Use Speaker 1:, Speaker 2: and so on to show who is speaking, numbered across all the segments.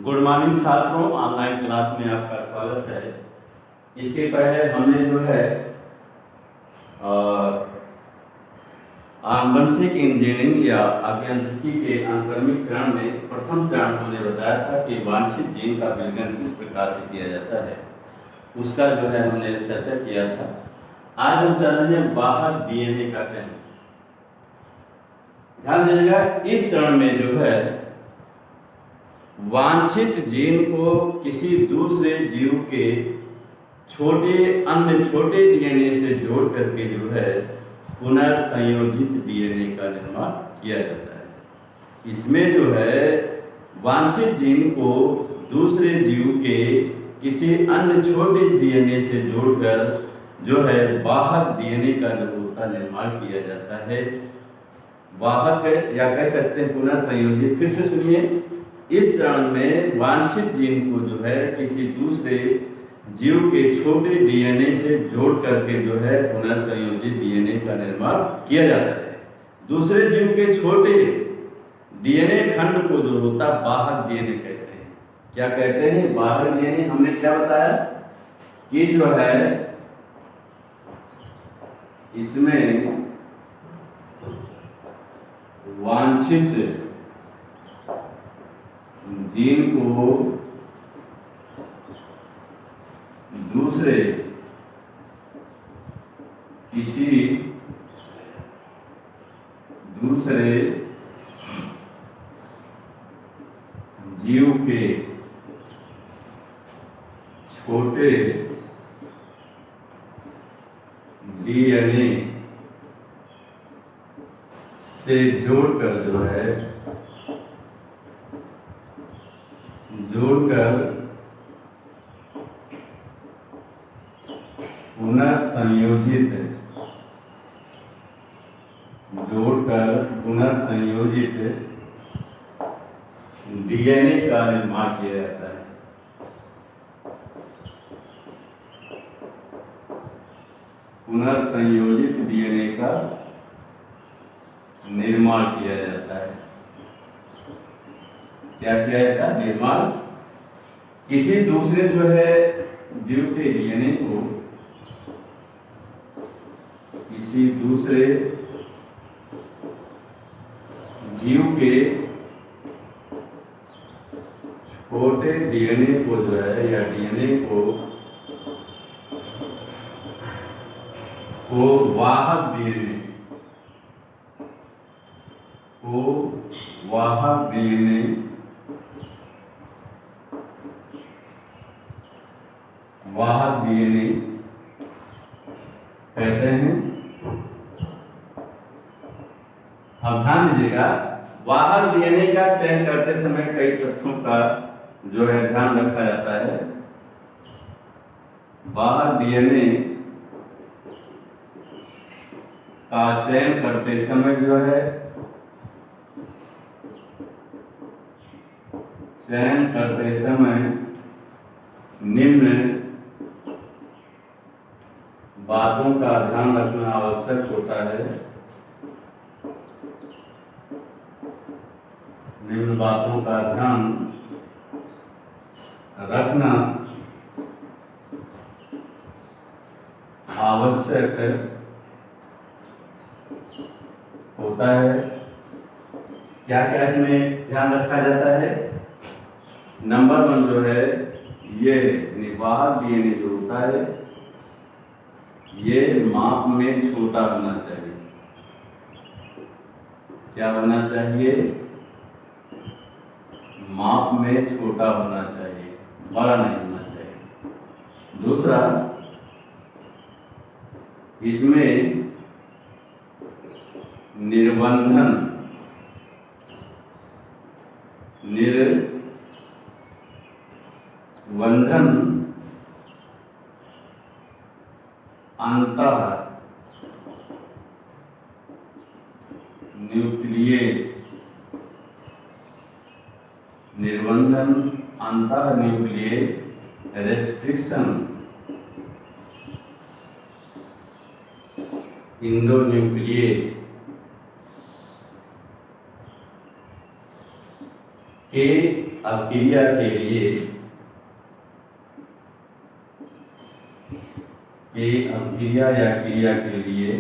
Speaker 1: Good morning छात्रों, online class में आपका स्वागत है। इसके पहले हमने जो है आनुवंशिक इंजीनियरिंग या अभियांत्रिकी के अनुक्रमिक चरण में प्रथम चरण हमने बताया था कि वांछित जीन का विलयन किस प्रकार से किया जाता है, उसका जो है हमने चर्चा किया था। आज हम चल रहे हैं बाहर डीएनए का चयन। ध्यान दीजिएगा, इस चरण में जो है वांछित जीन को किसी दूसरे जीव के अन्य छोटे डीएनए से जोड़ करके जो है पुनर्संयोजित डीएनए का निर्माण किया जाता है। इसमें जो है वांछित जीन को दूसरे जीव के किसी अन्य छोटे डीएनए से जोड़कर जो है वाहक डीएनए का निर्माण किया जाता है। वाहक या कह सकते हैं पुनर्संयोजित। फिर से सुनिए, इस चरण में वांछित जीन को जो है किसी दूसरे जीव के छोटे डीएनए से जोड़ करके जो है पुनर्संयोजित डीएनए का निर्माण किया जाता है। दूसरे जीव के छोटे डीएनए खंड को जो होता है वाहक डीएनए कहते हैं। क्या कहते हैं? वाहक डीएनए। हमने क्या बताया कि जो है इसमें वांछित जीन को दूसरे जीव के छोटे डीएनए से जोड़कर पुनर्संयोजित डीएनए का निर्माण किया जाता है। पुनर्संयोजित डीएनए का निर्माण किया जाता है। क्या किया जाता है? निर्माण। किसी दूसरे जो है जीव के डीएनए को किसी दूसरे जीव के छोटे डीएनए को जो है या डीएनए को वाहक डीएनए कहते हैं। अब ध्यान दीजिएगा, वाहक डीएनए का चयन करते समय कई तथ्यों का जो है ध्यान रखा जाता है। वाहक डीएनए का चयन करते समय निम्न बातों का ध्यान रखना आवश्यक होता है। निम्न बातों का ध्यान रखना आवश्यक होता है। क्या क्या इसमें ध्यान रखा जाता है? नंबर 1 जो है ये वाहक डीएनए जो होता है ये माप में छोटा होना चाहिए। क्या होना चाहिए? माप में छोटा होना चाहिए, बड़ा नहीं होना चाहिए। दूसरा, इसमें निर्बंधन अंतः न्यूक्लियस रेस्ट्रिक्शन इंडोन्यूक्लियस के अभिक्रिया के लिए या क्रिया के लिए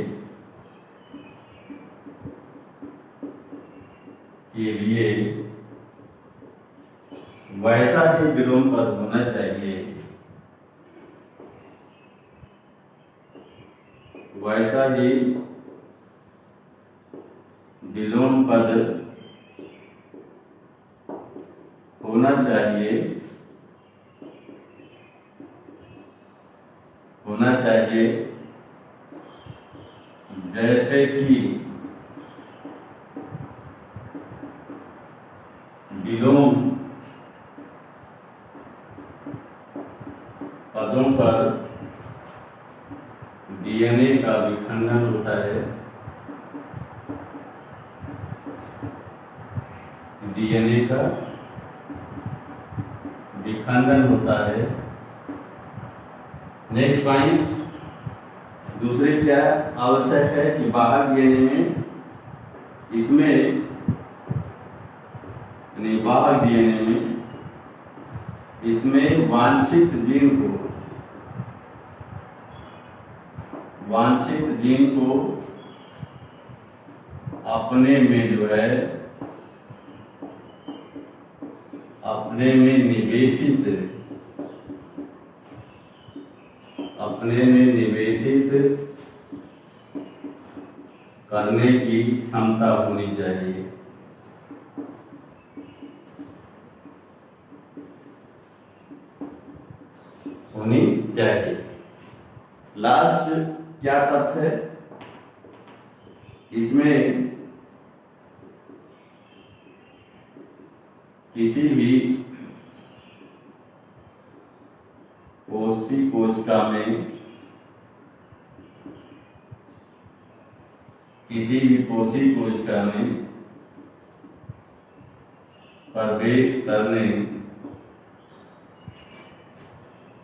Speaker 1: वैसा ही विलोम पद होना चाहिए, वैसा ही विलोम पद होना चाहिए, जैसे कि विलोम पदों पर डीएनए का विखंडन होता है, डीएनए का विखंडन होता है। नेक्स्ट पॉइंट, दूसरे क्या आवश्यक है कि बाहर डीएनए में बाहर डीएनए में इसमें वांछित जीन को अपने में जो है अपने में निवेशित करने की क्षमता होनी चाहिए। लास्ट क्या तथ्य है इसमें, किसी भी कोशिका में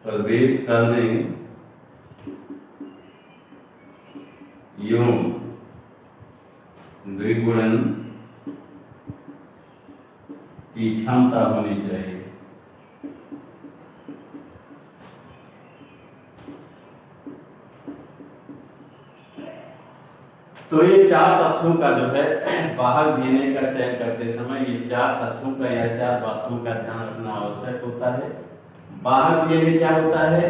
Speaker 1: प्रवेश करने एवं द्विगुणन की क्षमता होनी चाहिए। तो ये चार तथ्यों का जो है बाहर डीएनए का चयन करते समय ये चार तथ्यों का या चार बातों का ध्यान रखना आवश्यक होता है। बाहर डीएनए क्या होता है,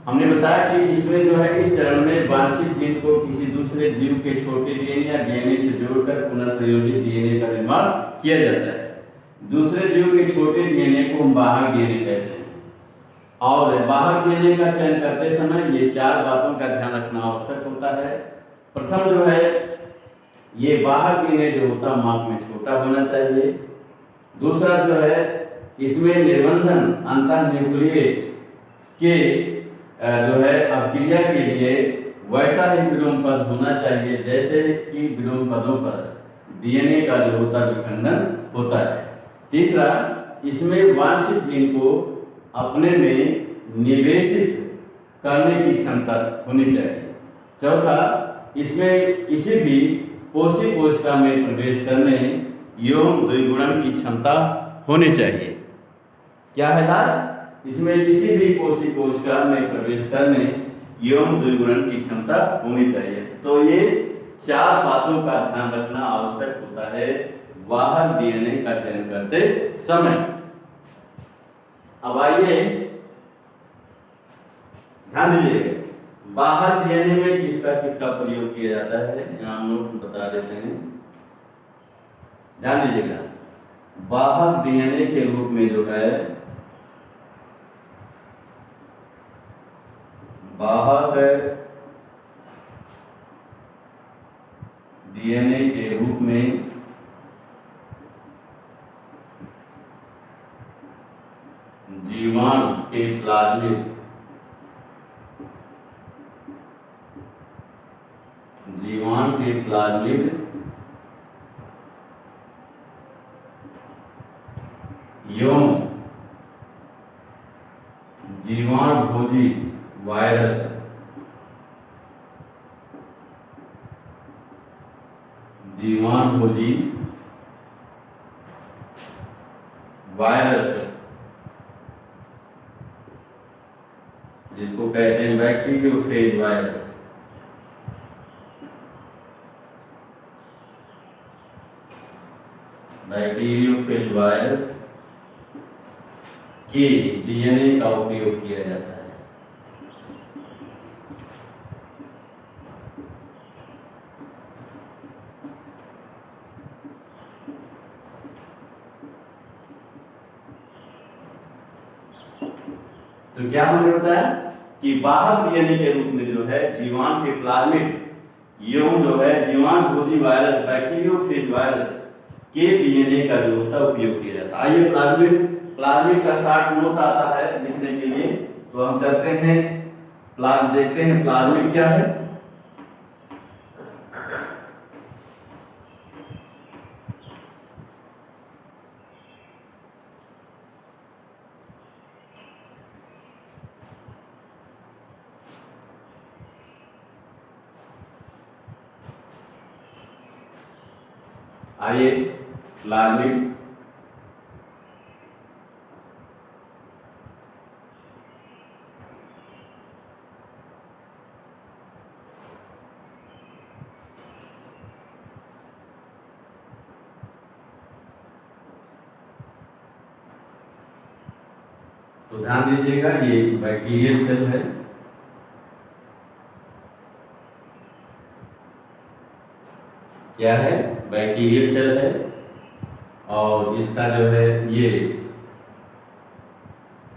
Speaker 1: हमने बताया कि इसमें जो है इस चरण में वांछित जीन को किसी दूसरे जीव के छोटे डीएनए या डीएनए से जोड़कर पुनर्संयोजित डीएनए का निर्माण किया जाता है। दूसरे जीव के छोटे डीएनए को हम बाहर डीएनए कहते हैं। और बाहर डीएनए का चयन करते समय ये चार बातों का ध्यान रखना आवश्यक होता है। प्रथम जो है ये बाहर डीएनए जो होता माप में छोटा होना चाहिए। दूसरा जो है इसमें निर्बंधन अंतःन्यूक्लियस के जो है अभिक्रिया के लिए वैसा ही विलोम पद होना चाहिए जैसे कि विलोम पदों पर डीएनए का जो होता विखंडन होता है। तीसरा, इसमें वांछित जीन को अपने में निवेशित करने की क्षमता होनी चाहिए। चौथा, इसमें किसी भी कोशिका में प्रवेश करने एवं द्विगुणन की क्षमता होनी चाहिए। क्या है लास्ट, इसमें किसी भी कोशिका में प्रवेश करने एवं द्विगुणन की क्षमता होनी चाहिए। तो ये चार बातों का ध्यान रखना आवश्यक होता है बाहर डीएनए का चयन करते समय। अब आइए ध्यान दीजिए, बाहर डीएनए में किसका प्रयोग किया जाता है, यहाँ हम लोग बता देते हैं। ध्यान दीजिएगा, बाहर डीएनए के रूप में जो है बाहर डीएनए के रूप में जीवाणु के प्लाज्मिड एवं जीवाणुभोजी वायरस वायरस, जिसको कहते हैं बैक्टीरियोफेज वायरस, बैक्टीरियोफेज वायरस के डीएनए का उपयोग किया जाता है। तो क्या हमने बताया कि बाहर डीएनए के रूप में जो है जीवाणु के प्लाज्मिड एवं जो है जीवाणु रोधी वायरस बैक्टीरियोफेज वायरस के डीएनए का जो होता है उपयोग किया जाता है। आइए प्लाज्मिड का शॉर्ट नोट आता है लिखने के लिए, तो हम चलते हैं देखते हैं प्लाज्मिड क्या है। आइए प्लाज्मिड तो ध्यान दीजिएगा, ये बैक्टीरियल सेल है। क्या है? बैक्टीरियल सेल है। और इसका जो है ये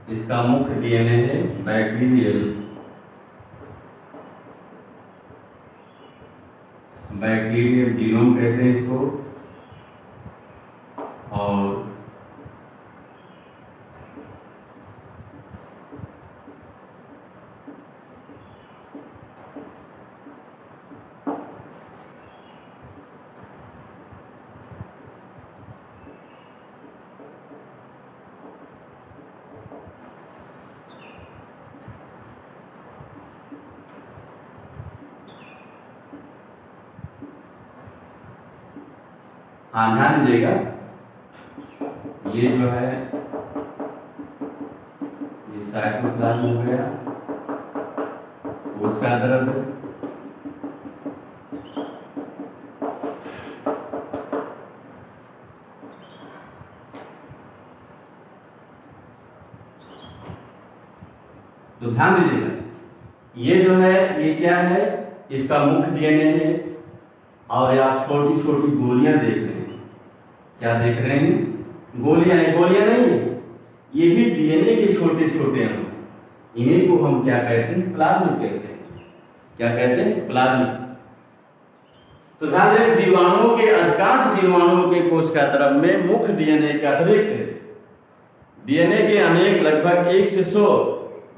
Speaker 1: इसका मुख्य डीएनए है बैक्टीरियल जीनोम कहते हैं इसको। और हाँ ध्यान दीजिएगा, ये जो है ये साइटोप्लाज्म हो गया, उसका द्रव्य, तो ध्यान दीजिएगा ये जो है ये क्या है, इसका मुख्य डीएनए है। और आप छोटी छोटी गोलियां देख रहे हैं, क्या देख रहे हैं? गोलियां नहीं है, ये भी डीएनए के छोटे छोटे अणु, इन्हीं को हम क्या कहते हैं? प्लाज्मिड कहते हैं। क्या कहते हैं? प्लाज्मिड। तो ध्यान दें, जीवाणुओं के अधिकांश जीवाणुओं के कोशिका द्रव्य में मुख्य डीएनए के अतिरिक्त डीएनए के अनेक लगभग 1 से 100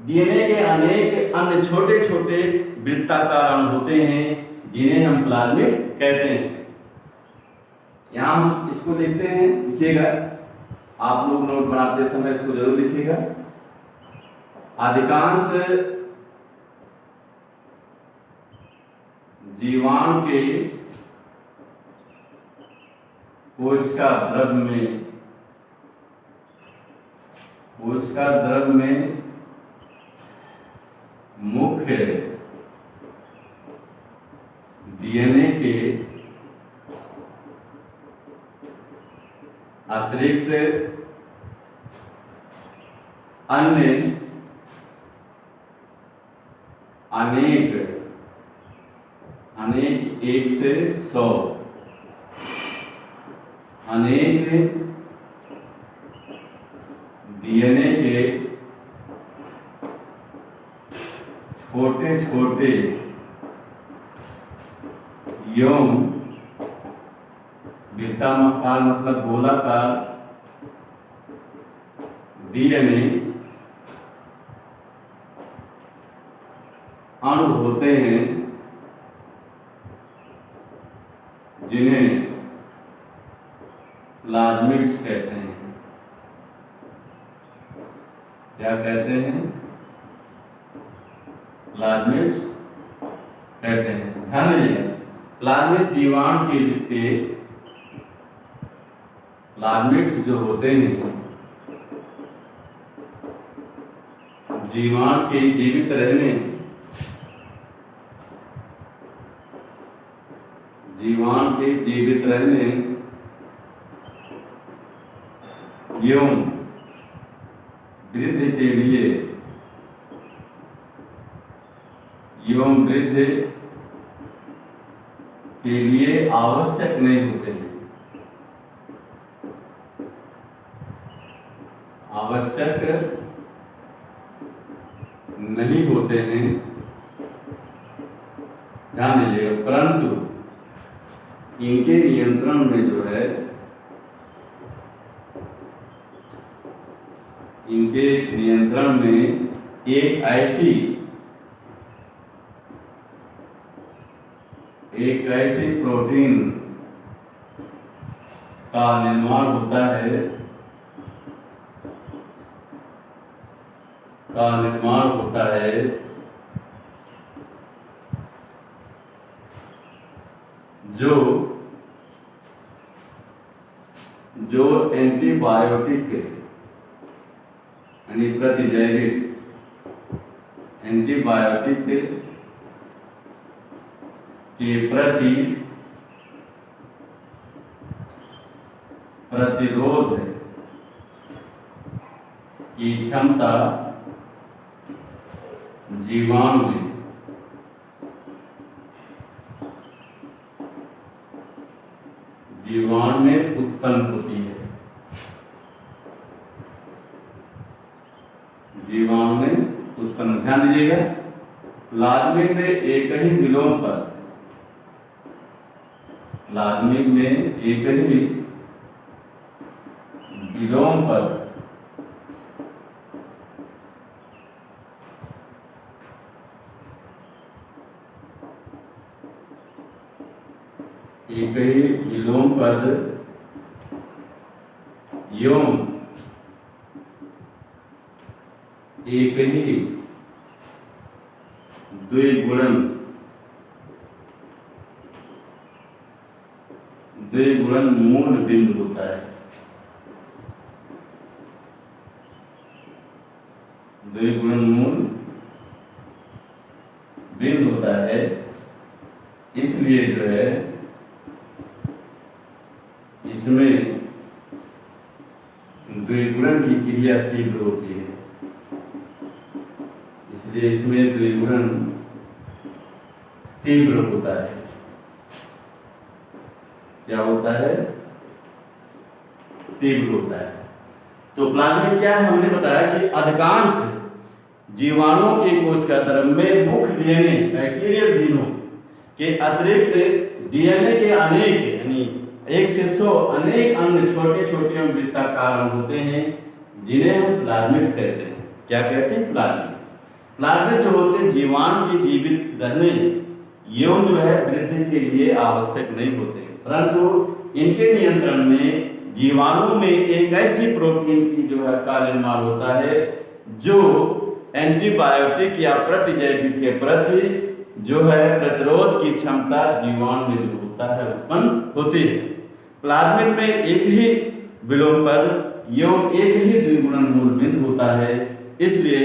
Speaker 1: डीएनए के अनेक अन्य छोटे छोटे वृत्ताकार अणु होते हैं, जिन्हें हम प्लाज्मिड कहते हैं। यहां हम इसको लिखते हैं, लिखिएगा, आप लोग नोट बनाते समय इसको जरूर लिखिएगा। अधिकांश जीवाणु के कोशिका द्रव्य में मुख्य डीएनए के अतिरिक्त अन्य अनेक 1 से 100 अनेक डीएनए के छोटे छोटे एवं वृत्ताकार मतलब गोलाकार डीएनए अणु होते हैं, जिन्हें प्लाज्मिड्स कहते हैं। क्या कहते हैं? प्लाज्मिड्स कहते हैं। ध्यान दीजिए, प्लाज्मिड जीवाणु के प्लाज्मिड्स जो होते हैं जीवाणु के जीवित रहने जीवाणु के जीवित रहने एवं वृद्धि के लिए आवश्यक नहीं होते हैं। आवश्यक नहीं होते हैं, ध्यान दीजिएगा। परंतु इनके नियंत्रण में जो है, इनके नियंत्रण में एक ऐसी प्रोटीन का निर्माण होता है जो एंटीबायोटिक यानी प्रतिजैविक एंटीबायोटिक के प्रति प्रतिरोध की क्षमता जीवाणु में उत्पन्न होती है। जीवाणु में उत्पन्न, ध्यान दीजिएगा। प्लाज्मिड में एक ही विलोम पर विलोम पद एवं एक ही द्विगुणन मूल बिंदु होता है। द्विगुणन मूल बिंदु होता है, इसलिए जो है इसमें द्विगुणन की क्रिया तीव्र होती है। इसलिए इसमें द्विगुणन तीव्र होता है। क्या होता है? तीव्र होता है। तो प्लाज्मिड क्या है? हमने बताया कि अधिकांश जीवाणुओं के कोशिका द्रव्य में मुख्य डीएनए बैक्टीरियल जीनों के अतिरिक्त डीएनए के अनेक यानी 1 से 100 अनेक अन्य छोटे छोटे वृत्ताकार अंग होते हैं, जिन्हें हम प्लाज्मिड्स कहते हैं। क्या कहते हैं? प्लाज्मिड जो होते हैं जीवाणु के जीवित रहने एवं जो है वृद्धि के लिए आवश्यक नहीं होते, परंतु इनके नियंत्रण में जीवाणु में एक ऐसी प्रोटीन की जो है का निर्माण होता है जो एंटीबायोटिक या प्रतिजैविक के प्रति जो है प्रतिरोध की क्षमता जीवाणु में जो होता है उत्पन्न होती है। प्लाज्मिड में एक ही विलोम पद एवं एक ही द्विगुणन मूल बिंदु होता है, इसलिए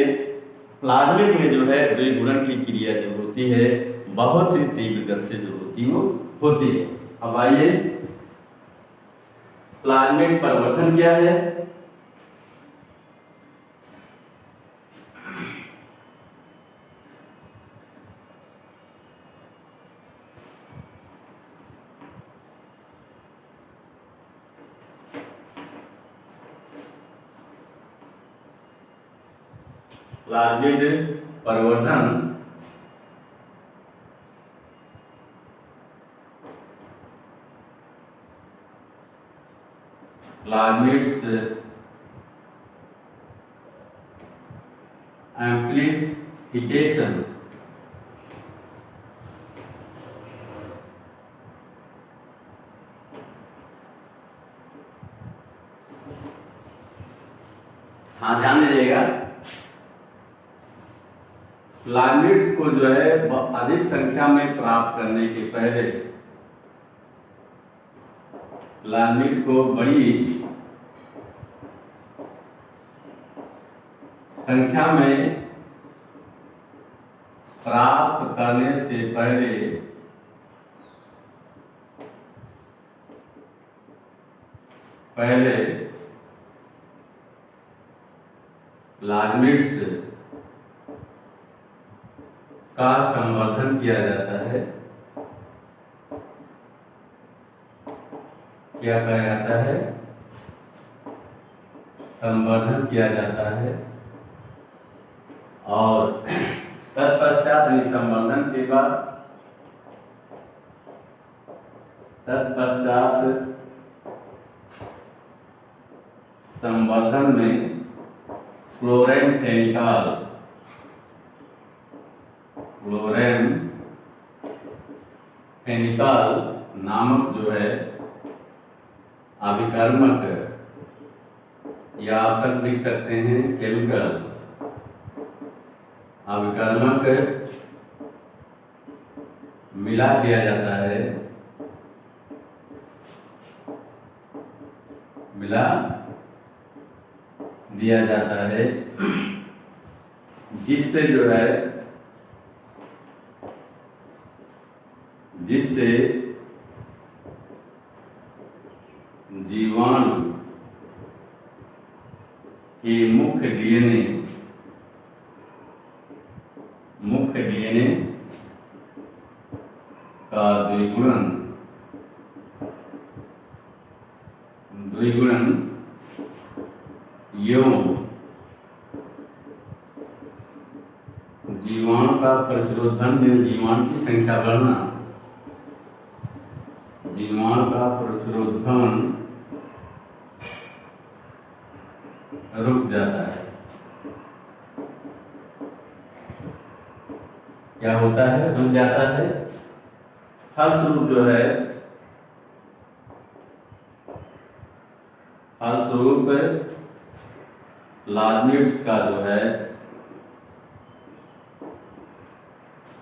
Speaker 1: प्लाज्मिड में जो है द्विगुणन की क्रिया जो होती है बहुत ही तीव्र गति से जो होती है। अब आइए प्लाज्मिड परिवर्तन क्या है? प्लाज्मिड परिवर्तन प्लाज्मिड्स एम्प्लीफिकेशन हाँ ध्यान दीजिएगा। प्लाज्मिड्स को जो है अधिक संख्या में प्राप्त करने के पहले प्लाज्मिड को बड़ी संख्या में प्राप्त करने से पहले प्लाज्मिड्स का संवर्धन किया जाता है। क्या कहा जाता है? संवर्धन किया जाता है। और तत्पश्चात संवर्धन के बाद संवर्धन में क्लोरेनफेनिकॉल नामक जो है अभिकर्मक, या आप सब लिख सकते हैं केमिकल अभिकर्मक मिला दिया जाता है, जिससे जो है जीवाणु के मुख्य डीएनए का द्विगुणन एवं जीवाणु का प्रतिरोधन में जीवाणु की संख्या बढ़ना, जीवाणु का प्रतिरोधन रुक जाता है। क्या होता है? रुक जाता है। फलस्वरूप जो है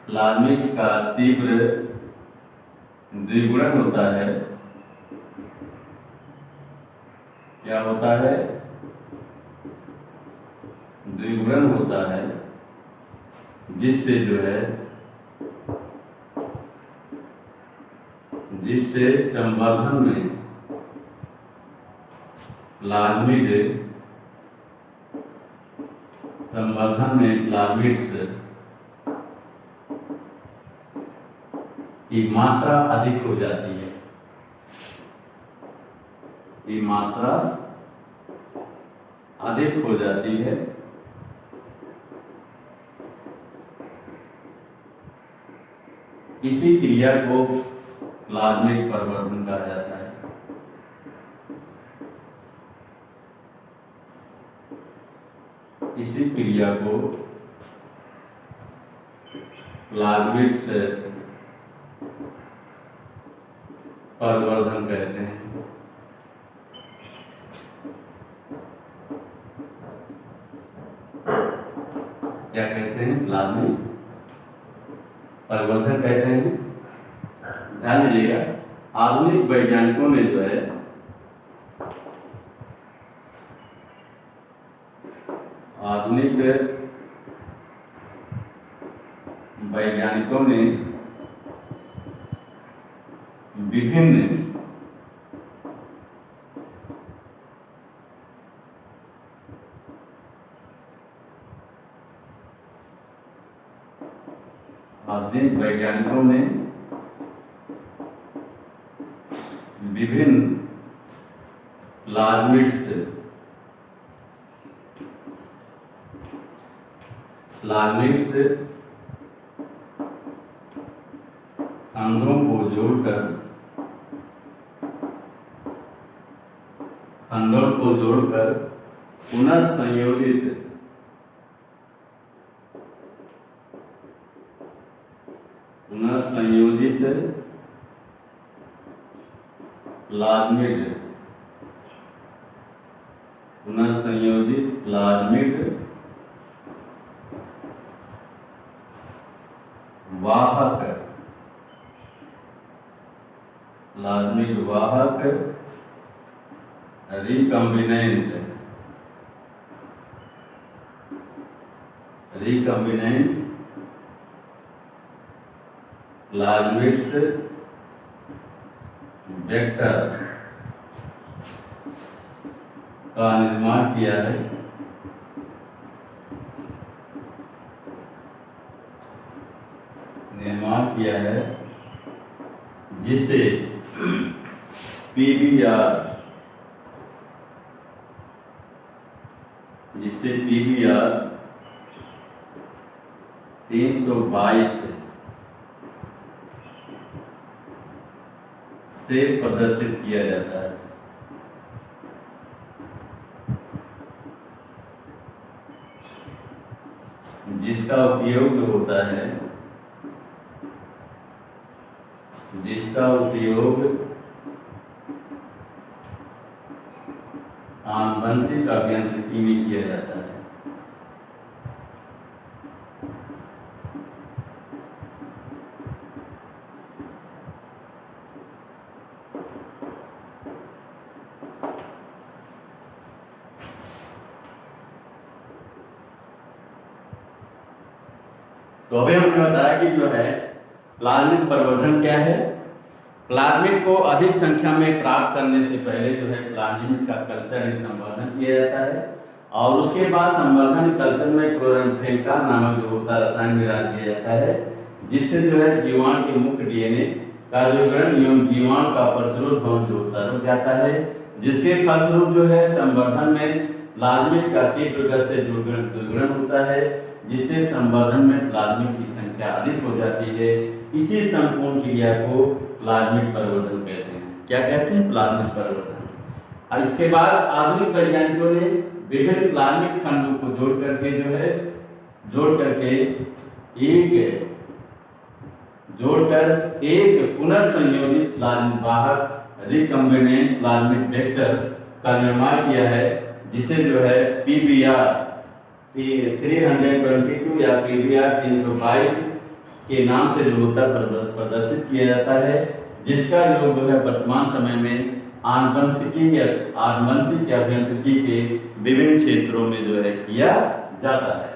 Speaker 1: प्लाज्मिड्स का तीव्र द्विगुणन होता है। क्या होता है? द्विगुणन होता है, जिससे संवर्धन में प्लाज्मिड्स की मात्रा अधिक हो जाती है। इसी क्रिया को प्लाज्मिक परिवर्तन कहा जाता है। इसी क्रिया को प्लाज्मिड्स परिवर्धन कहते हैं। क्या कहते हैं? प्लाज्मिक परिवर्धन कहते हैं। ध्यान दीजिएगा, आधुनिक वैज्ञानिकों ने जो है विभिन्न प्लाज्मिड्स खंडों को जोड़कर पुनर्संयोजित प्लाज्मिड वाहक रिकम्बिनेंट प्लाज्मिड्स वेक्टर का निर्माण किया है, जिसे पीबीआर 322 से प्रदर्शित किया जाता है। जिसका उपयोग आनुवंशिक अभियांत्रिकी में किया जाता है। तो अभी हमने बताया कि जो है प्लाज्मिड प्रवर्धन क्या है। प्लाज्मिड को अधिक संख्या में प्राप्त करने से पहले जो है प्लाज्मिड का कल्चर संवर्धन किया जाता है और उसके बाद संवर्धन कल्चर में क्लोराम्फेनिका नामक जो होता है रसायन मिला दिया जाता है, जिससे जो है जीवाणु के मुख्य डीएनए का जोड़करण एवं जीवाणु का प्रतिरोध भवन जो होता है रुक जाता है, जिसके फलस्वरूप जो है संवर्धन में प्लाज्मिड का तीव्र गति से द्विगुणन होता है, जिससे संवर्धन में प्लाज्मिड की संख्या अधिक हो जाती है। इसी संपूर्ण क्रिया को प्लाज्मिड परिवर्तन कहते हैं। क्या कहते हैं? प्लाज्मिड परिवर्तन। और इसके बाद आधुनिक वैज्ञानिकों ने विभिन्न प्लाज्मिड खंडों को जोड़ करके एक पुनर्संयोजित प्लाज्मिड वाहक रिकम्बिनेंट प्लाज्मिड वेक्टर का निर्माण किया है, जिसे जो है पीबीआर 322 या पीबीआर 322 के नाम से जो होता है प्रदर्शित किया जाता है, जिसका उपयोग जो है वर्तमान समय में आनुवंशिक अभियांत्रिकी के विभिन्न क्षेत्रों में जो है किया जाता है।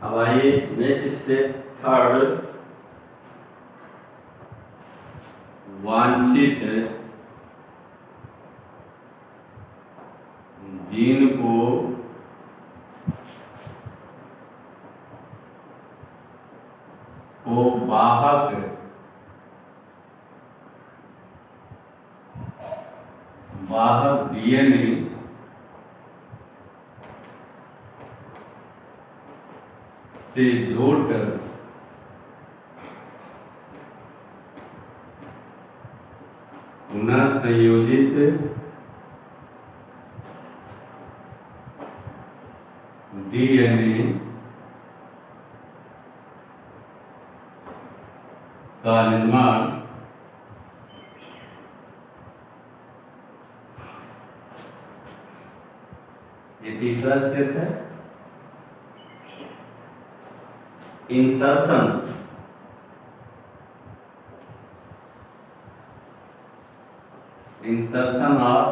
Speaker 1: अब आइए नेक्स्ट स्टेप थर्ड, वांछित जीन को वाहक डीएनए से जोड़कर पुनर्संयोजित डीएनए का निर्माण ये तीसरा स्टेप है। Insertion of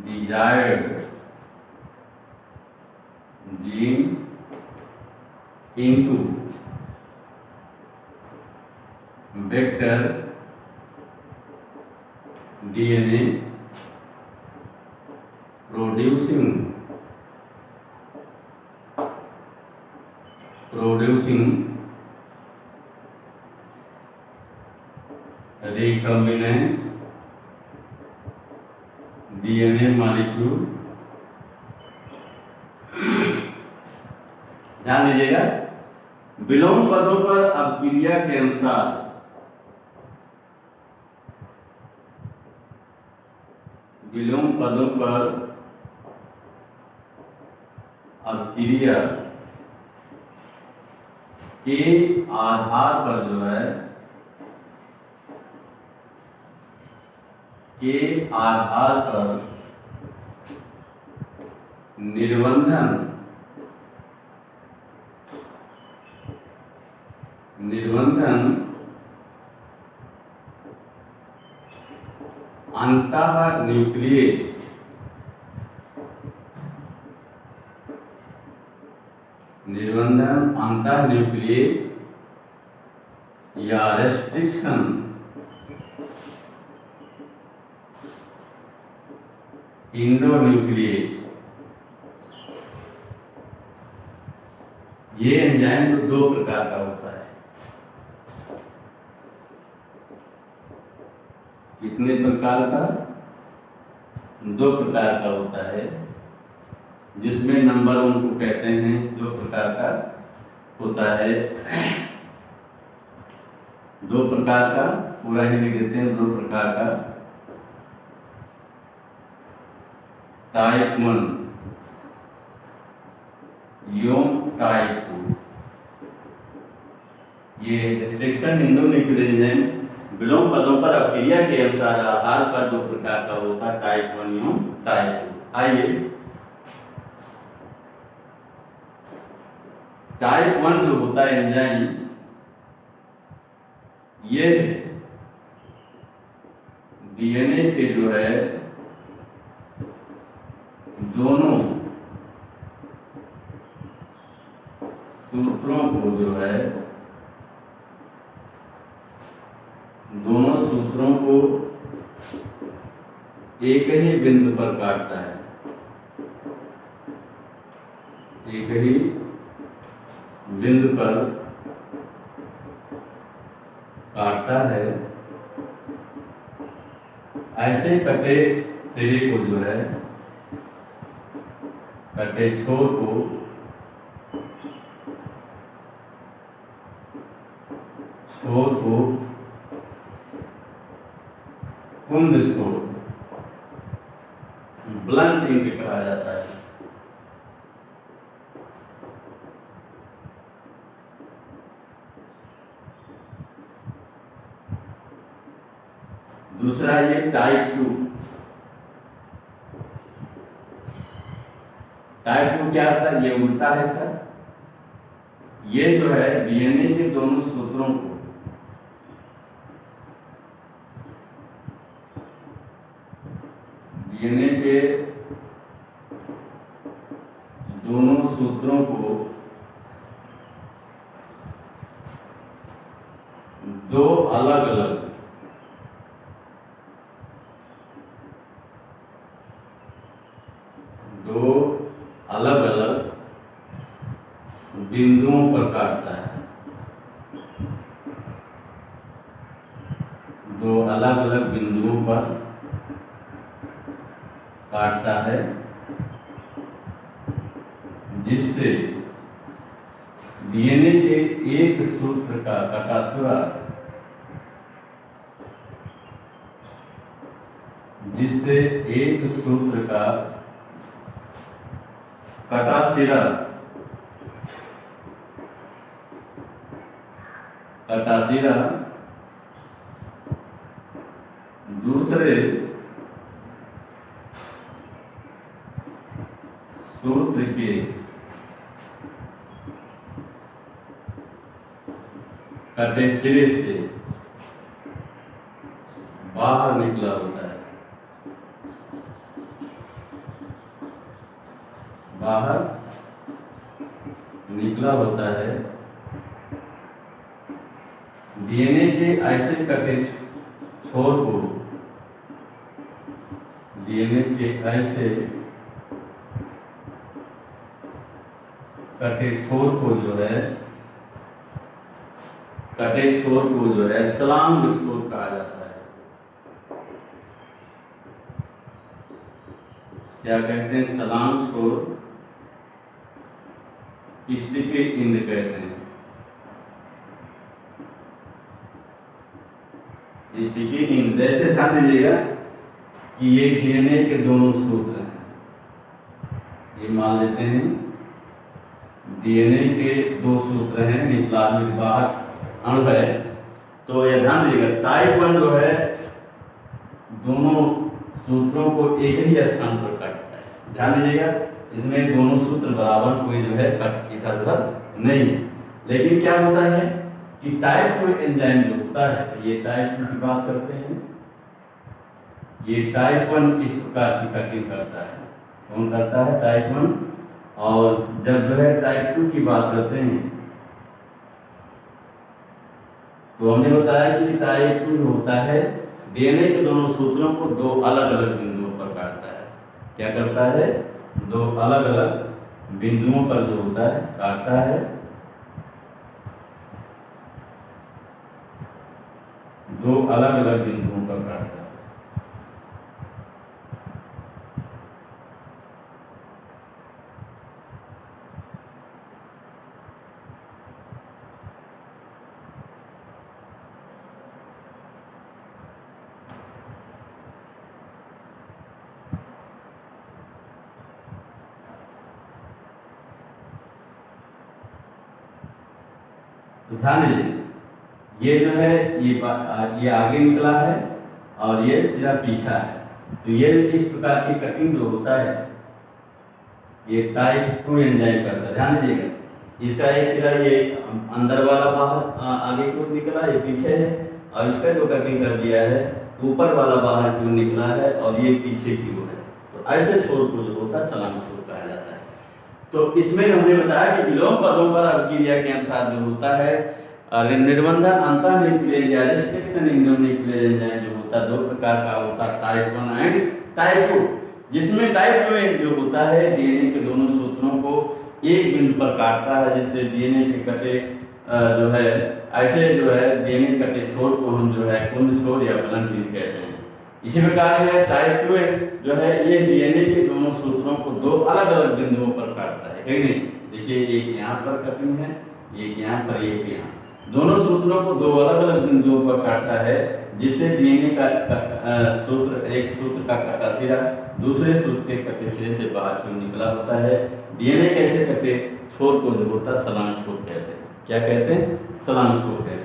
Speaker 1: desired gene into vector DNA producing recombinant DNA molecule। ध्यान दीजिएगा, विलोम पदों पर अपक्रिया के अनुसार विलोम पदों पर अपक्रिया के आधार पर जो है निर्बंधन निर्बंधन अंतःन्यूक्लियेज या रेस्ट्रिक्शन इंडोन्यूक्लियेज, ये एंजाइम दो प्रकार का होता है। कितने प्रकार का? दो प्रकार का होता है, जिसमें नंबर 1 को कहते हैं, दो प्रकार का होता है। दो प्रकार का पूरा ही लिख देते हैं, दो प्रकार का। टाइप 1 एवं टाइप 2। ये रेस्ट्रिक्शन इंडोन्यूक्लियेज एंजाइम विलोम पदों पर अपक्रिया के अनुसार आधार पर दो प्रकार का होता है, टाइप 1 एवं टाइप 2। आइए, टाइप 1 जो होता है एंजाइम, ये डीएनए के जो है दोनों सूत्रों को जो है, दोनों सूत्रों को एक ही बिंदु पर काटता है, एक ही बिंदु पर काटता है। ऐसे कटे सिरे को जो है, कटे छोर को कुंद छोर, ब्लंट एंड कहा जाता है। दूसरा ये टाइप 2। टाइप 2 क्या होता है? ये उल्टा है सर। ये जो है डीएनए के दोनों सूत्रों को डीएनए के दोनों सूत्रों को दो अलग अलग बिंदुओं पर काटता है, दो अलग अलग बिंदुओं पर काटता है, जिससे डीएनए के एक सूत्र का कटासिरा, जिससे एक सूत्र का कटासिरा दूसरे सूत्र के कटे सिरे से बाहर निकला होता है, बाहर निकला होता है। डीएनए के ऐसे कटे छोर को, डीएनए के ऐसे कटे छोर को जो है, कटे छोर को जो है सलांग छोर कहा जाता है। क्या कहते हैं? सलांग छोर, स्टिकी इंड कहते हैं। स्टिकी इंड जैसे ध्यान दीजिएगा कि ये डीएनए के दोनों सूत्र हैं। ये मान लेते हैं डीएनए के दो सूत्र हैं, प्लाज्मिक वाहक अणु है। तो ये ध्यान दीजिएगा, टाइप 1 जो है दोनों सूत्रों को एक ही स्थान पर काटता है। ध्यान दीजिएगा, इसमें दोनों सूत्र बराबर कोई जो है कट इधर उधर नहीं है। लेकिन क्या होता है कि टाइप 2 एंजाइम जो होता है, ये टाइप 2 की बात करते हैं, ये टाइप 1 इस प्रकार की कटिंग करता है। कौन करता है? टाइप 1। और जब जो है टाइप 2 की बात करते हैं तो हमने बताया कि टाइप 2 होता है डीएनए के दोनों सूत्रों को दो अलग अलग बिंदुओं पर काटता है। क्या करता है? दो अलग अलग बिंदुओं पर जो होता है काटता है, दो अलग अलग बिंदुओं पर काटता है। तो ध्यान दीजिए, ये जो है ये आगे निकला है और ये सीधा पीछा है। तो ये इस प्रकार की कटिंग जो होता है ये टाइप 2 एंजाइम करता है। ध्यान दीजिएगा, इसका एक सिरा ये अंदर वाला बाहर आगे की ओर निकला, ये पीछे है, और इसका जो कटिंग कर दिया है ऊपर वाला बाहर की ओर निकला है और ये पीछे की ओर है। तो ऐसे छोर को जो होता है सलाम छोर कहा जाता है। तो इसमें हमने बताया कि विलोम पदों पर अभिक्रिया के अनुसार जो होता है निर्बंधन अंतर न्यूक्लियस या रिस्ट्रिक्शन इंडोन्यूक्लियस एंजाइम जो होता है दो प्रकार का होता है, टाइप 1 एंड टाइप 2। जिसमें टाइप 2 जो होता है डीएनए के दोनों सूत्रों को एक बिंदु पर काटता है, जिससे डीएनए के कटे जो है ऐसे जो है डीएनए कटे छोर को हम जो है कुंद छोर या वलंटीन कहते हैं। इसी प्रकार है टाइप 2 जो है ये डीएनए के दोनों सूत्रों को दो अलग अलग बिंदुओं पर काटता है। कहीं नहीं, देखिए एक यहाँ पर कटिंग है, एक यहाँ पर, एक यहाँ, दोनों सूत्रों को दो अलग अलग बिंदुओं पर काटता है, जिससे डीएनए का सूत्र, एक सूत्र का कटा सिरा दूसरे सूत्र के कटे सिरे से बाहर क्यों निकला होता है। डीएनए कैसे कटे छोर को जो होता है सलाम छोर कहते हैं। क्या कहते हैं? सलाम छोर कहते हैं।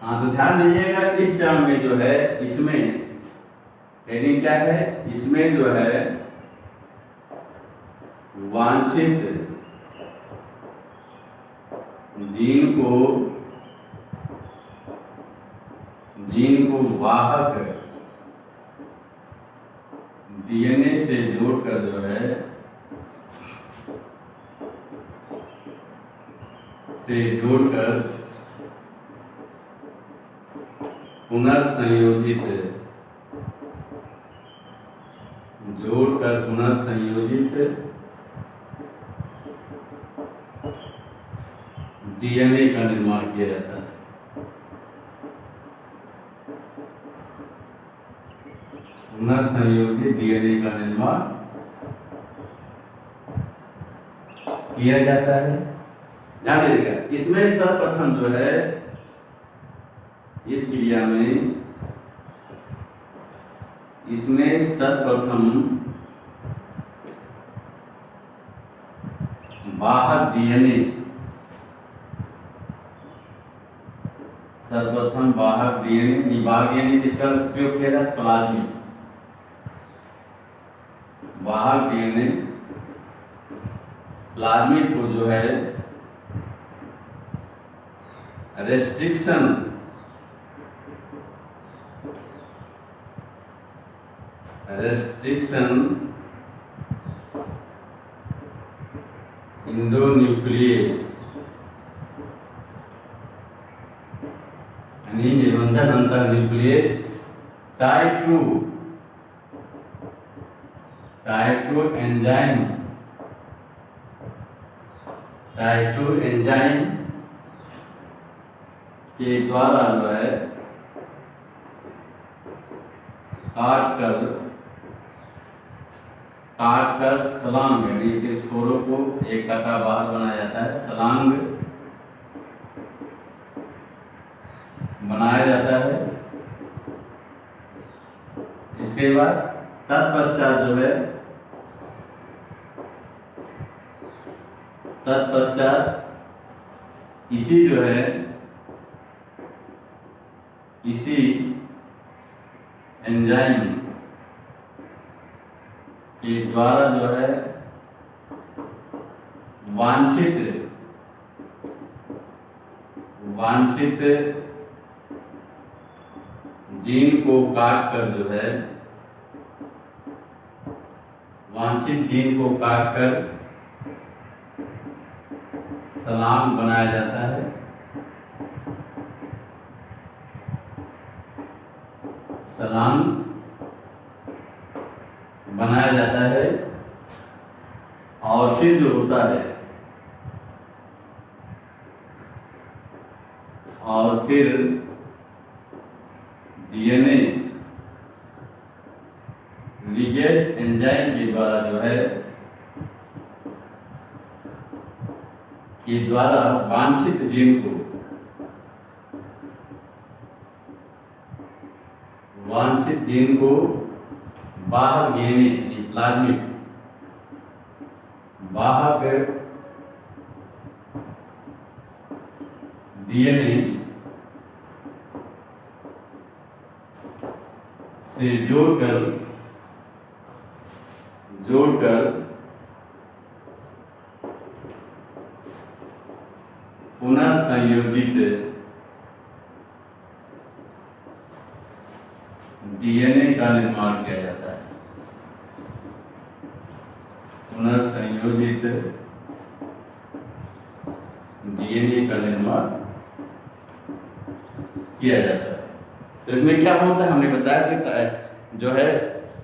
Speaker 1: हाँ, तो ध्यान दीजिएगा इस चरण में जो है इसमें हेडिंग क्या है? इसमें जो है वांछित जीन को वाहक डीएनए से जोड़कर जो है पुनर्संयोजित डीएनए का निर्माण किया जाता है। पुनर्संयोजित डीएनए का निर्माण किया जाता है। ध्यान दीजिएगा, इसमें सर्वप्रथम जो है इस क्रिया में इसमें सर्वप्रथम वाहक डीएनए वाहक डीएनए जिसका उपयोग किया जाता है प्लाज्मिड। वाहक डीएनए प्लाज्मिड को जो है रेस्ट्रिक्शन इंडोन्यूक्लियस यानी निबंधन अंतर न्यूक्लियस टाइप 2 एंजाइम के द्वारा जो है काट कर सलांग यानी कि छोरों को एक कटा बाहर बनाया जाता है, सलांग बनाया जाता है। इसके बाद तत्पश्चात जो है, तत्पश्चात इसी जो है, इसी एंजाइम के द्वारा जो है वांछित जीन को काट कर जो है, वांछित जीन को काट कर सलाम बनाया जाता है। सलाम बनाया जाता है और फिर जो होता है, और फिर डीएनए लिगेज एंजाइम के द्वारा जो है, के द्वारा वांछित जीन को, बाहर डीएनए प्लाज्मिक बाहर डीएनए से जोड़कर पुनर्संयोजित डीएनए का निर्माण किया जाता है। पुनर्संयोजित डीएनए का निर्माण किया जाता है। तो इसमें क्या होता है, हमने बताया कि जो है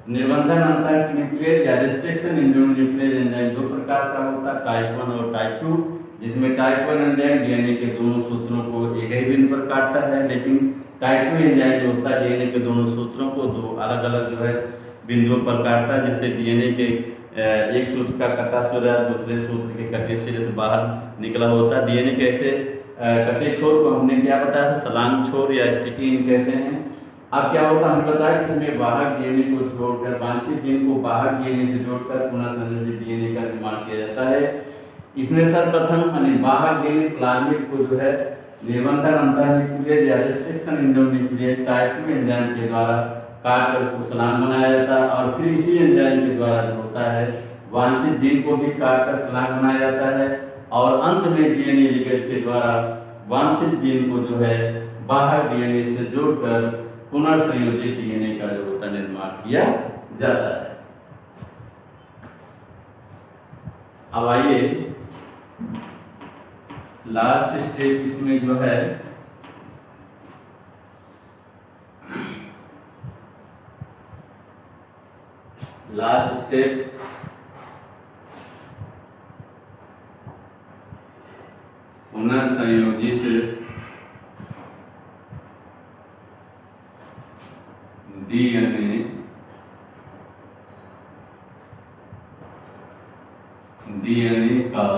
Speaker 1: निबंधन अंतर न्यूक्लियर या रिस्ट्रिक्शन न्यूक्लियर एंजाइम दो प्रकार का होता है, टाइप 1 और टाइप 2, जिसमें टाइप 1 एंजाइम डीएनए के दोनों सूत्रों को एक ही बिंदु पर काटता है, लेकिन टाइप 2 एंजाइम जो होता है डीएनए के दोनों सूत्रों को दो अलग अलग जो है बिंदुओं पर काटता है, जिससे डीएनए के एक सूत्र का कटा सिरा दूसरे सूत्र के कटे सिरे से बाहर निकला होता है। डीएनए के ऐसे कटे छोर को हमने क्या बताया, सलांग छोर या स्टिकी इन कहते हैं। अब क्या होता है, हमने बताया कि इसमें बाहर डीएनए को जोड़कर, वांछित जीन को बाहर डीएनए से जोड़कर पुनर्संयोजित डीएनए का निर्माण किया जाता है। इसमें सर्वप्रथम यानी बाहर डीएनए प्लाज्मिड को जो है निबंधन अंतःन्यूक्लियर या रिस्ट्रिक्शन इंडोन्यूक्लियर टाइप 2 एंजाइम के द्वारा काट कर उसको सलाम बनाया जाता है, और फिर इसी एंजाइम के द्वारा जो होता है वांछित जीन को भी काट कर सलाम बनाया जाता है, और अंत में डीएनए लिगेज के द्वारा वांछित जीन को जो है बाहर डीएनए से जोड़कर पुनर्संयोजित डीएनए का जो होता निर्माण किया जाता है। अब आइए लास्ट स्टेप इसमें जो है लास्ट स्टेप पुनर्संयोजित डीएनए का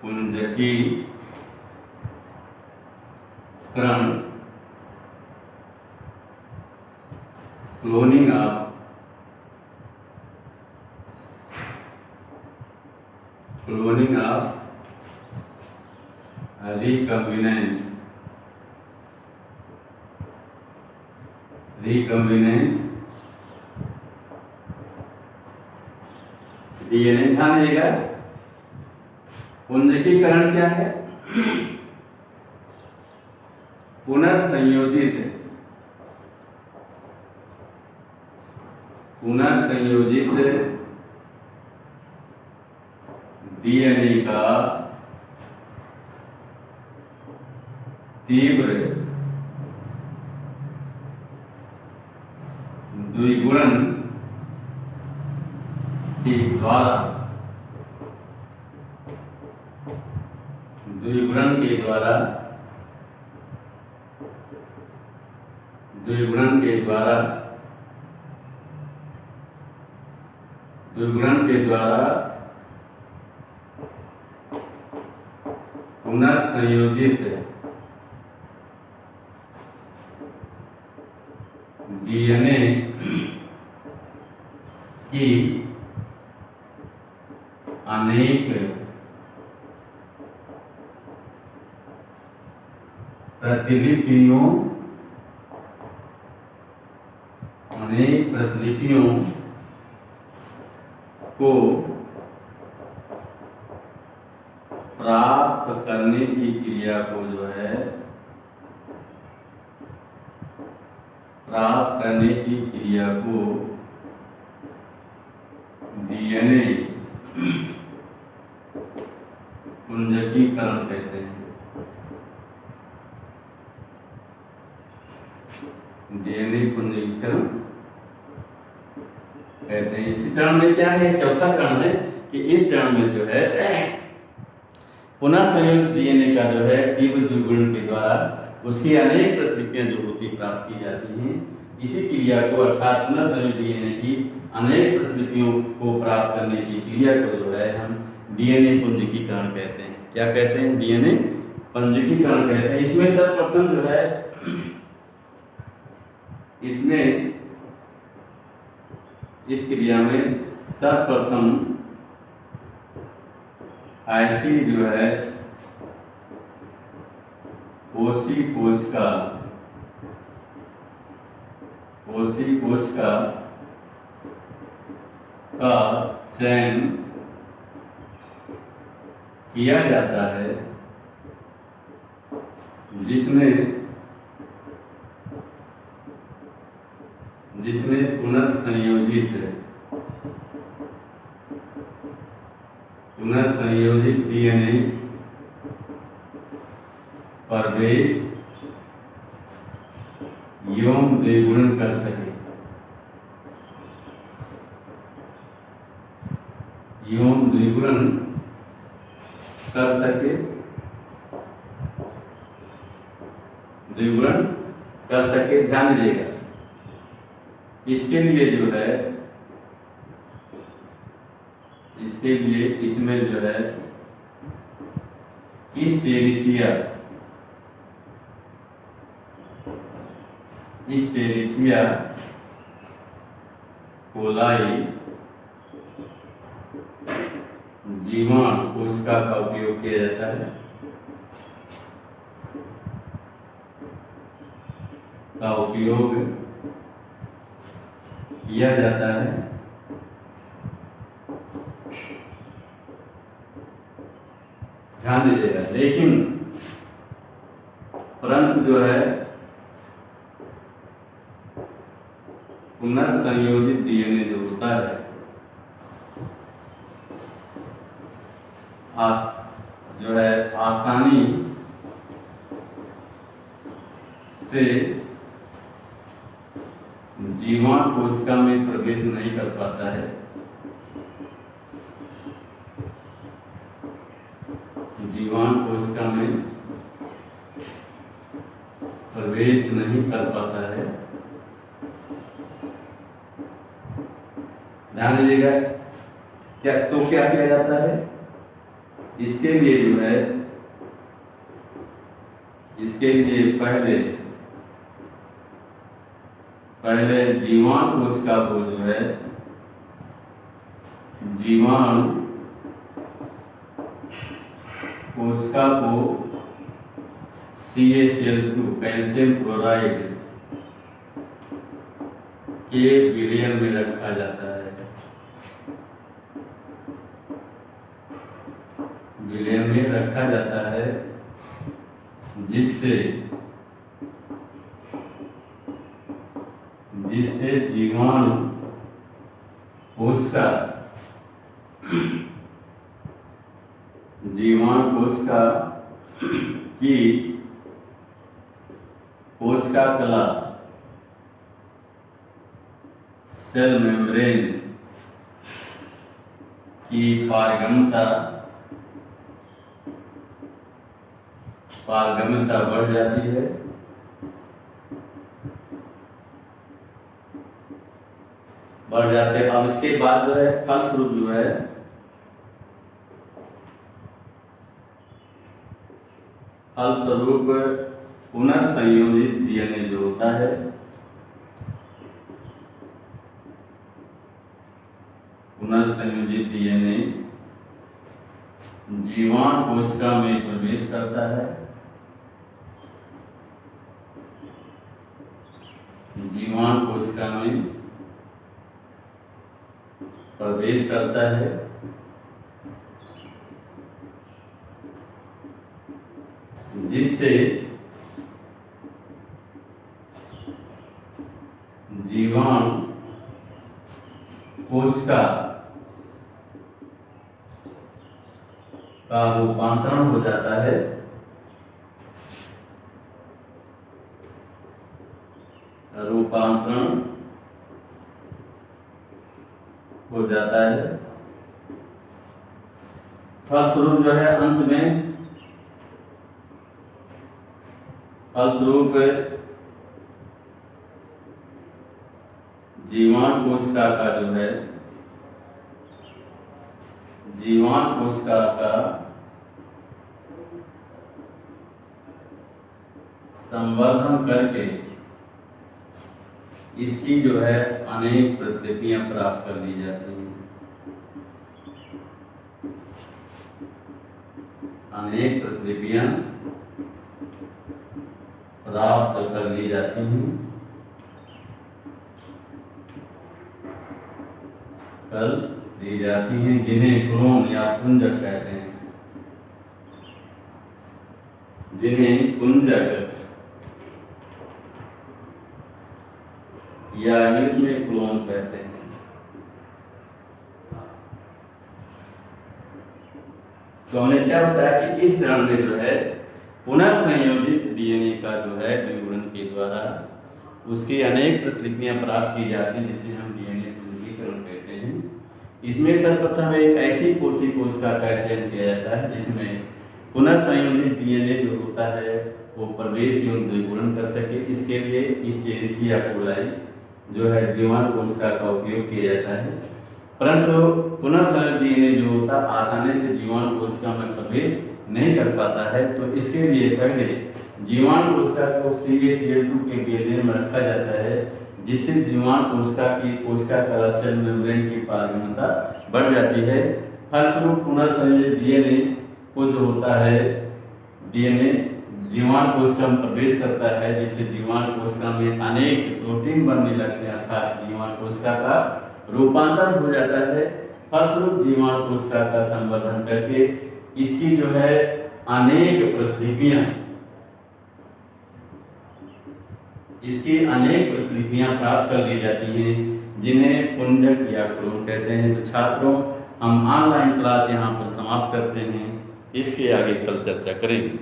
Speaker 1: पुंजकीकरण क्लोनिंग ऑफ recombinant डीएनए। ध्यान दीजिएगा, पुंजकीकरण क्या है, पुनर्संयोजित डीएनए का तीव्र द्विगुणन के द्वारा द्विगुणन के द्वारा पुनर्संयोजित डीएनए की अनेक प्रतिलिपियों को प्राप्त करने की क्रिया को जो है प्राप्त करने की क्रिया को डीएनए पुंजकीकरण कहते हैं। डीएनए पुंजकीकरण कहते हैं। इस चरण में क्या है, चौथा चरण है कि इस चरण में जो है पुनः संयुक्त डीएनए का जो है तीव्र द्विगुणन के द्वारा उसकी अनेक प्रतिलिपियां जो होती प्राप्त की जाती हैं। इसी क्रिया को अर्थात पुनः संयुक्त डीएनए की अनेक प्रतिलिपियों को प्राप्त करने की क्रिया को जो है हम डीएनए पुंजकीकरण कहते हैं। क्या कहते हैं? डीएनए पुंजकीकरण कहते हैं। इसमें सर्वप्रथम जो है इस क्रिया में सर्वप्रथम ऐसी जो है कोशिका का चयन किया जाता है जिसमें पुनर्संयोजित डीएनए प्रवेश एवं द्विगुणन कर सके द्विगुणन कर सके। ध्यान दीजिएगा, इसके लिए इसमें जो है इस्टेरिथिया कोलाई जीवाणु कोशिका का उपयोग किया जाता है। ध्यान दीजिएगा, लेकिन परंतु जो है पुनर्संयोजित डीएनए जो होता है आसानी से जीवाणु कोशिका में प्रवेश नहीं कर पाता है। जीवाणु कोशिका में प्रवेश नहीं कर पाता है। ध्यान दीजिएगा, क्या किया जाता है? इसके लिए जो है पहले जीवाणु कोशिका को जो है जीवाणु कोशिका को CaCl2 कैल्शियम क्लोराइड के विलयन में रखा जाता है। विलयन में रखा जाता है जिससे जीवाणु कोशिका की कोशिका कला सेल मेम्ब्रेन की पारगम्यता बढ़ जाती है। अब इसके बाद जो है फलस्वरूप जो है पुनर्संयोजित डीएनए जो होता है पुनर्संयोजित डीएनए जीवाणु कोशिका में प्रवेश करता है। जीवाणु कोशिका में प्रवेश करता है, जिससे जीवाणु कोशिका का रूपांतरण हो जाता है। रूपांतरण हो जाता है। फलस्वरूप जो है अंत में फलस्वरूप जीवाणु कोशिका का जो है जीवाणु कोशिका का संवर्धन करके इसकी जो है अनेक प्रतिलिपियां प्राप्त कर ली जाती हैं। अनेक प्रतिलिपियां प्राप्त कर ली जाती हैं, जिन्हें क्लोन या कुंजक कहते हैं। जिन्हें कुंजक या इंग्लिश में क्लोन कहते हैं। तो हमने क्या बताया कि इस चरण में जो है पुनर्संयोजित डीएनए का जो है द्विगुणन के द्वारा उसकी अनेक प्रतिलिपियां प्राप्त की जाती हैं, जिसे हम डीएनए पूंजीकरण कहते हैं। इसमें सर्वप्रथम एक ऐसी कोशिका का चयन किया जाता है जिसमें पुनर्संयोजित डीएनए जो होता है वो प्रवेश एवं द्विगुणन कर सके। इसके लिए इस्चेरिचिया कोलाई जो है जीवाणु कोशिका का उपयोग किया जाता है, परंतु पुनर्संयोजित डीएनए जो होता है आसानी से जीवाणु कोशिका में प्रवेश नहीं कर पाता है। तो इसके लिए पहले जीवाणु कोशिका को CaCl2 के DNA में रखा जाता है, जिससे जीवाणु कोशिका का सेल मेम्ब्रेन की पारगम्यता बढ़ जाती है। फलस्वरूप पुनर्संयोजित डीएनए को जो होता है डीएनए जीवाणु कोशिका में प्रवेश करता है, जिससे जीवाणु कोशिका में अनेक प्रोटीन बनने लगते हैं, अर्थात जीवाणु कोशिका का रूपांतरण हो जाता है। फलस्वरूप जीवाणु कोशिका का संवर्धन करके इसकी जो है अनेक प्रतिलिपियां प्राप्त कर ली जाती हैं, जिन्हें पुंजक या क्लोन कहते हैं। तो छात्रों, हम ऑनलाइन क्लास यहाँ पर समाप्त करते हैं, इसके आगे कल चर्चा करेंगे।